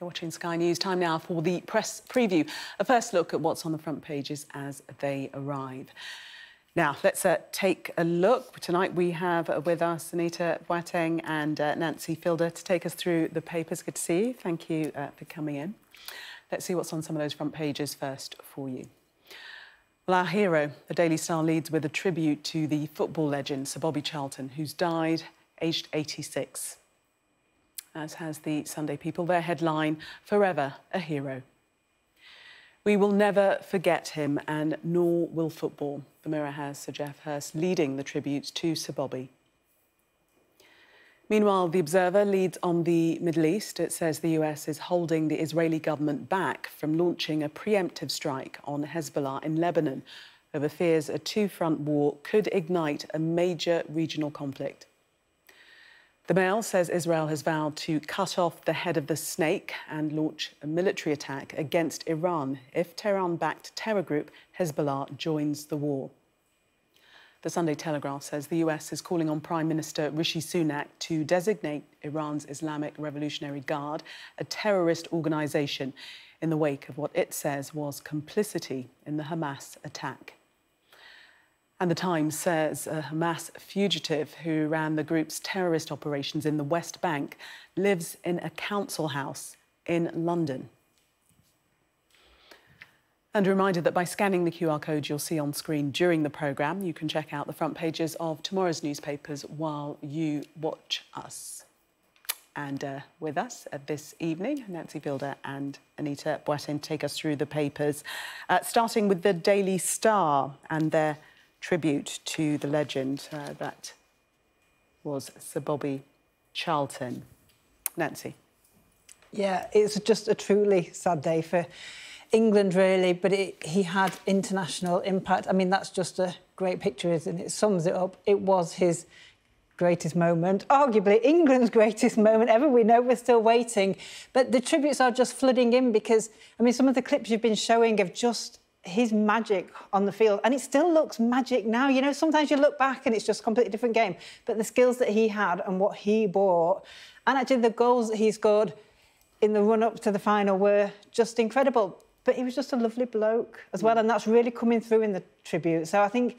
You're watching Sky News. Time now for the press preview. A first look at what's on the front pages as they arrive. Now, let's take a look. Tonight we have with us Anita, Boateng and Nancy Fielder to take us through the papers. Good to see you. Thank you for coming in. Let's see what's on some of those front pages first for you. Well, our hero, the Daily Star, leads with a tribute to the football legend, Sir Bobby Charlton, who's died aged 86. As has the Sunday People, their headline, "Forever a Hero." We will never forget him, and nor will football. The Mirror has Sir Geoff Hurst leading the tributes to Sir Bobby. Meanwhile, The Observer leads on the Middle East. It says the US is holding the Israeli government back from launching a preemptive strike on Hezbollah in Lebanon over fears a two-front war could ignite a major regional conflict. The Mail says Israel has vowed to cut off the head of the snake and launch a military attack against Iran if Tehran-backed terror group Hezbollah joins the war. The Sunday Telegraph says the US is calling on Prime Minister Rishi Sunak to designate Iran's Islamic Revolutionary Guard a terrorist organisation in the wake of what it says was complicity in the Hamas attack. And The Times says a Hamas fugitive who ran the group's terrorist operations in the West Bank lives in a council house in London. And a reminder that by scanning the QR code you'll see on screen during the programme, you can check out the front pages of tomorrow's newspapers while you watch us. And with us this evening, Nancy Fielder and Anita Boateng take us through the papers, starting with the Daily Star and their tribute to the legend that was Sir Bobby Charlton. Nancy. Yeah, it's just a truly sad day for England, really, but he had international impact. I mean, that's just a great picture, isn't it? It sums it up. It was his greatest moment, arguably England's greatest moment ever. We know we're still waiting, but the tributes are just flooding in because, I mean, some of the clips you've been showing of just his magic on the field, and it still looks magic now. You know, sometimes you look back and it's just a completely different game, but the skills that he had and what he brought, and actually the goals that he scored in the run-up to the final were just incredible. But he was just a lovely bloke as well, and that's really coming through in the tribute. So I think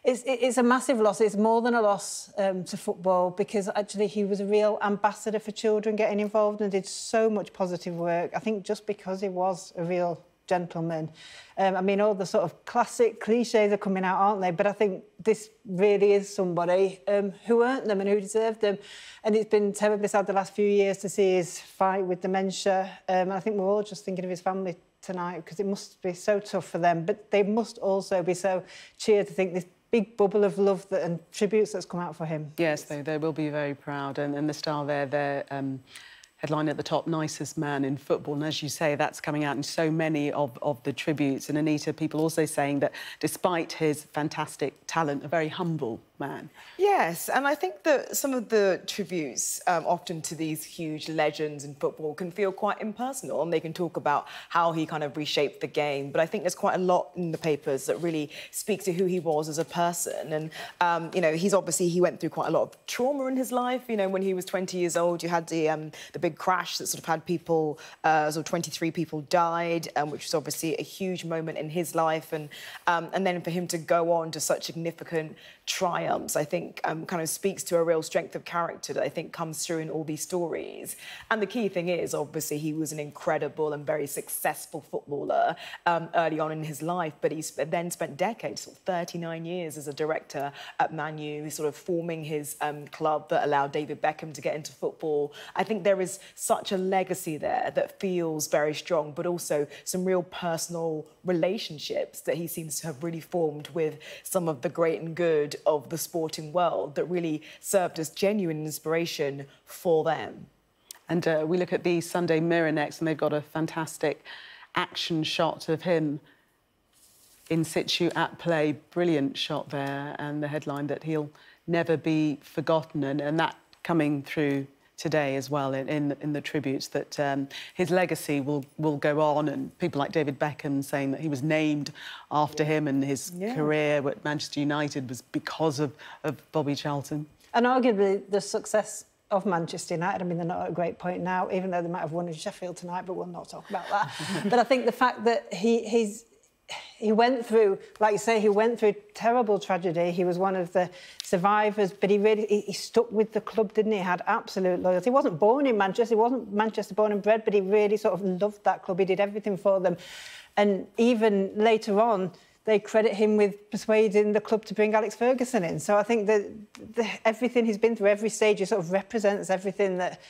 it's a massive loss. It's more than a loss to football, because actually he was a real ambassador for children, getting involved and did so much positive work. I think just because he was a real gentleman. I mean, all the sort of classic cliches are coming out, aren't they? But I think this really is somebody who earned them and who deserved them. And it's been terribly sad the last few years to see his fight with dementia. I think we're all just thinking of his family tonight, because it must be so tough for them. But they must also be so cheered to think this big bubble of love and tributes that's come out for him. Yes, they will be very proud. And the Star there, their headline at the top, nicest man in football. And as you say, that's coming out in so many of the tributes. And Anita, people also saying that despite his fantastic talent, a very humble man. Yes, and I think that some of the tributes often to these huge legends in football can feel quite impersonal, and they can talk about how he kind of reshaped the game. But I think there's quite a lot in the papers that really speak to who he was as a person. And, you know, he went through quite a lot of trauma in his life. You know, when he was 20 years old, you had the big crash that sort of had people, sort of 23 people died, which was obviously a huge moment in his life. And then for him to go on to such significant triumphs, I think kind of speaks to a real strength of character that I think comes through in all these stories. And the key thing is, obviously, he was an incredible and very successful footballer early on in his life, but he then spent decades, sort of 39 years as a director at Man U, sort of forming his club that allowed David Beckham to get into football. I think there is such a legacy there that feels very strong, but also some real personal relationships that he seems to have really formed with some of the great and good of the sporting world that really served as genuine inspiration for them. And we look at the Sunday Mirror next, and they've got a fantastic action shot of him in situ at play. Brilliant shot there, and the headline that he'll never be forgotten, and that coming through today as well in the tributes, that his legacy will go on, and people like David Beckham saying that he was named after him, and his career at Manchester United was because of Bobby Charlton. And arguably the success of Manchester United. I mean, they're not at a great point now, even though they might have won in Sheffield tonight, but we'll not talk about that. But I think the fact that he went through, like you say, he went through terrible tragedy. He was one of the survivors, but he stuck with the club, didn't he? He had absolute loyalty. He wasn't born in Manchester. He wasn't Manchester born and bred, but he really sort of loved that club. He did everything for them. And even later on, they credit him with persuading the club to bring Alex Ferguson in. So I think that everything he's been through, every stage, he sort of represents everything that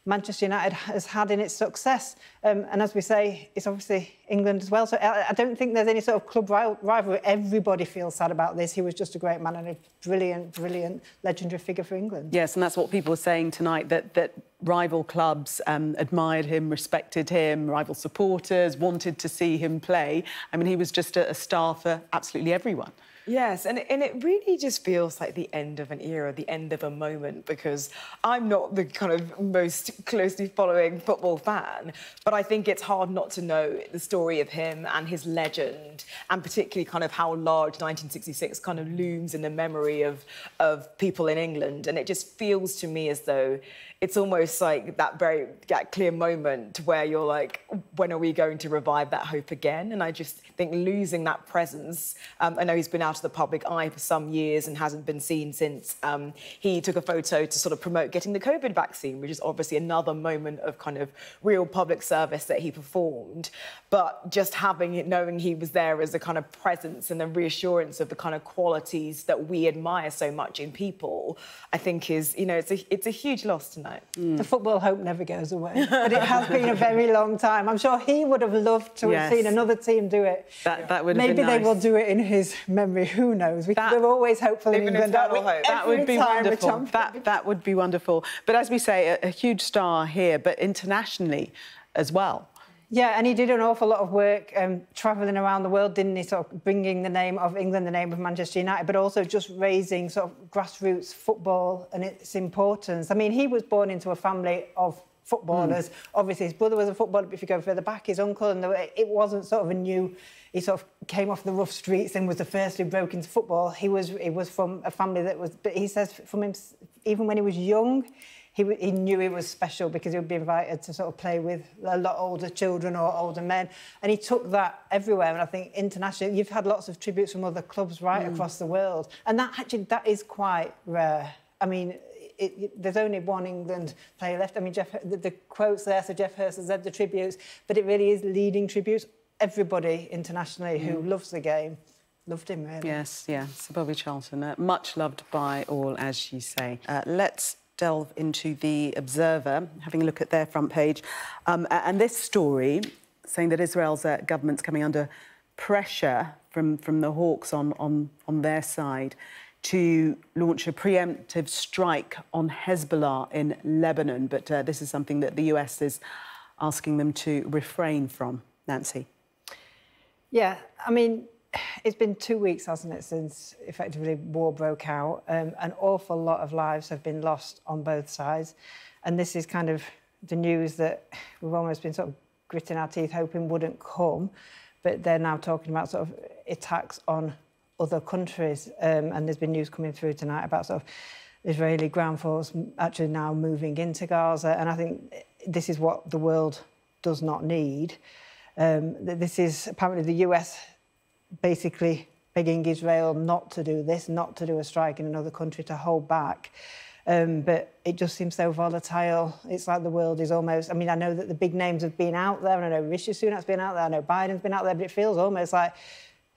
Manchester United has had in its success. And as we say, it's obviously England as well. So I don't think there's any sort of club rivalry. Everybody feels sad about this. He was just a great man and a brilliant, brilliant, legendary figure for England. Yes, and that's what people were saying tonight, that rival clubs admired him, respected him, rival supporters wanted to see him play. I mean, he was just a star for absolutely everyone. Yes, and it really just feels like the end of an era, the end of a moment, because I'm not the kind of most closely following football fan, but I think it's hard not to know the story of him and his legend, and particularly kind of how large 1966 kind of looms in the memory of people in England. And it just feels to me as though it's almost like that clear moment where you're like, when are we going to revive that hope again? And I just think losing that presence, I know he's been out of the public eye for some years and hasn't been seen since. He took a photo to sort of promote getting the COVID vaccine, which is obviously another moment of kind of real public service that he performed. But just having it, knowing he was there as a kind of presence and a reassurance of the kind of qualities that we admire so much in people, I think is, you know, it's a huge loss tonight. The football hope never goes away, but it has been a very long time. I'm sure he would have loved to have seen another team do it. That would have been Maybe nice. they will do it in his memory. Who knows? We're always hopeful in England. That would be wonderful. That would be wonderful. But as we say, a huge star here, but internationally as well. Yeah, and he did an awful lot of work travelling around the world, didn't he? Sort of bringing the name of England, the name of Manchester United, but also just raising sort of grassroots football and its importance. I mean, he was born into a family of footballers. Obviously, his brother was a footballer, but if you go further back, his uncle, and it wasn't sort of a new... He sort of came off the rough streets and was the first who broke into football. He was from a family that was... But he says from him, even when he was young, he knew he was special because he would be invited to sort of play with a lot older children or older men. And he took that everywhere. And I think internationally, you've had lots of tributes from other clubs right across the world. And that is quite rare. I mean, there's only one England player left. I mean, the quotes there, so Jeff Hurst has said the tributes, but it really is leading tributes. Everybody internationally who loves the game loved him, really. Yes, yeah, Sir Bobby Charlton, much loved by all, as you say. Let's delve into the Observer, having a look at their front page. And this story, saying that Israel's government's coming under pressure from the Hawks on their side to launch a preemptive strike on Hezbollah in Lebanon. But this is something that the US is asking them to refrain from. Nancy? Yeah, I mean, it's been 2 weeks, hasn't it, since effectively war broke out. An awful lot of lives have been lost on both sides. And this is kind of the news that we've almost been sort of gritting our teeth hoping wouldn't come. But they're now talking about sort of attacks on other countries. And there's been news coming through tonight about sort of Israeli ground force actually now moving into Gaza. And I think this is what the world does not need. This is apparently the US basically begging Israel not to do this, not to do a strike in another country, to hold back. But it just seems so volatile. It's like the world is almost... I mean, I know that the big names have been out there, and I know Rishi Sunak's been out there, I know Biden's been out there, but it feels almost like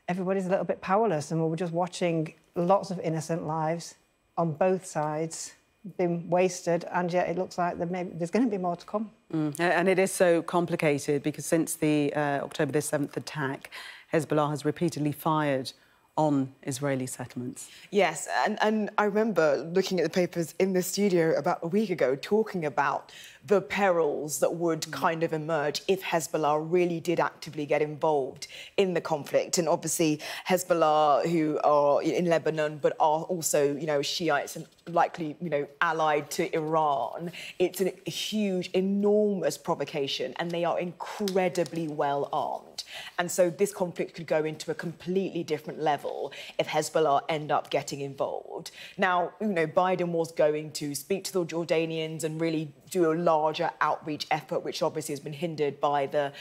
everybody's a little bit powerless, and we're just watching lots of innocent lives on both sides been wasted, and yet it looks like there's going to be more to come. And it is so complicated because since the October the 7th attack, Hezbollah has repeatedly fired on Israeli settlements. Yes, and I remember looking at the papers in the studio about a week ago talking about the perils that would kind of emerge if Hezbollah really did actively get involved in the conflict. And obviously Hezbollah, who are in Lebanon, but are also, you know, Shiites and likely, you know, allied to Iran. It's a huge, enormous provocation, and they are incredibly well armed. And so this conflict could go into a completely different level if Hezbollah end up getting involved. Now, Biden was going to speak to the Jordanians and really do a larger outreach effort, which obviously has been hindered by the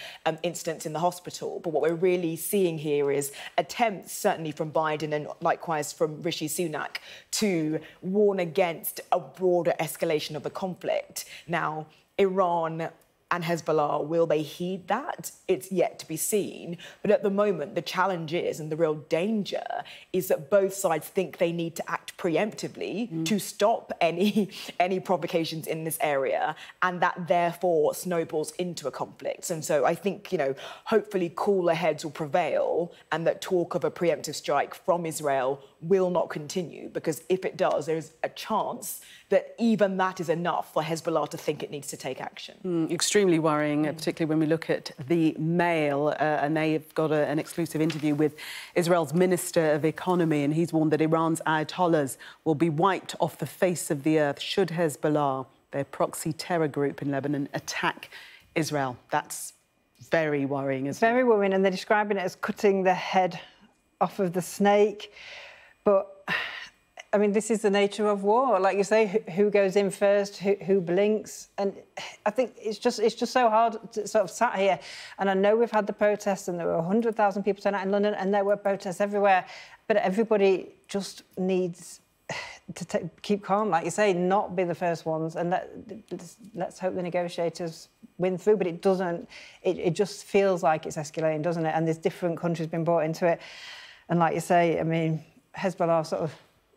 incidents in the hospital. But what we're really seeing here is attempts, certainly from Biden and likewise from Rishi Sunak, to warn against a broader escalation of the conflict. Now, Iran and Hezbollah, will they heed that? It's yet to be seen. But at the moment, the challenge is, and the real danger, is that both sides think they need to act preemptively to stop any provocations in this area, and that therefore snowballs into a conflict. And so I think, hopefully cooler heads will prevail, and that talk of a preemptive strike from Israel will not continue, because if it does, there's a chance that even that is enough for Hezbollah to think it needs to take action. Extremely worrying, particularly when we look at the Mail, and they've got an exclusive interview with Israel's Minister of Economy, and he's warned that Iran's Ayatollahs will be wiped off the face of the earth should Hezbollah, their proxy terror group in Lebanon, attack Israel. That's very worrying, isn't it? Very worrying, and they're describing it as cutting the head off of the snake. But, I mean, this is the nature of war. Like you say, who goes in first, who blinks? And I think it's just so hard to sort of sat here. And I know we've had the protests and there were 100,000 people turn out in London and there were protests everywhere. But everybody just needs to keep calm, like you say, not be the first ones. And let's hope the negotiators win through. But it doesn't. It just feels like it's escalating, doesn't it? And there's different countries being brought into it. And like you say, I mean, Hezbollah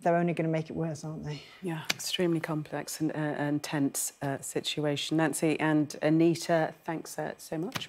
they're only going to make it worse, aren't they? Yeah, extremely complex and tense situation. Nancy and Anita, thanks so much.